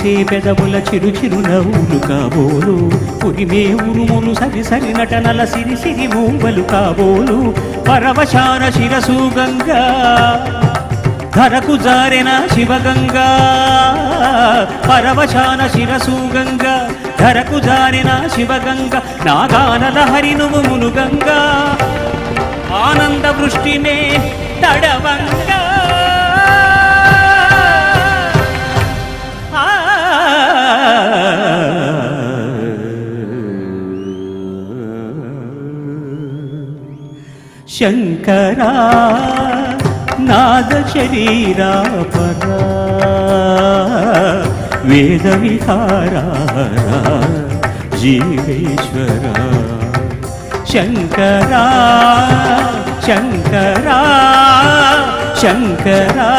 మురిసే పెదవుల చిరు చిరు నవ్వులు కాబోలు ఉరిమే ఉరుములు సరి సరి నటనల సిరి సిరి మూవలు కాబోలు పరవశాన శిరసు గంగా ధరకు జారెన శివగంగా పరవశాన శిరసు గంగా ధరకు జారెన శివగంగా నాగానల హరి నువ్వు మునుగంగా ఆనంద వృష్టినే తడవంగా శంకరా నాద శరీరా పరా వేద విహారా జీవేశ్వర శంకరా శంకరా శంకరా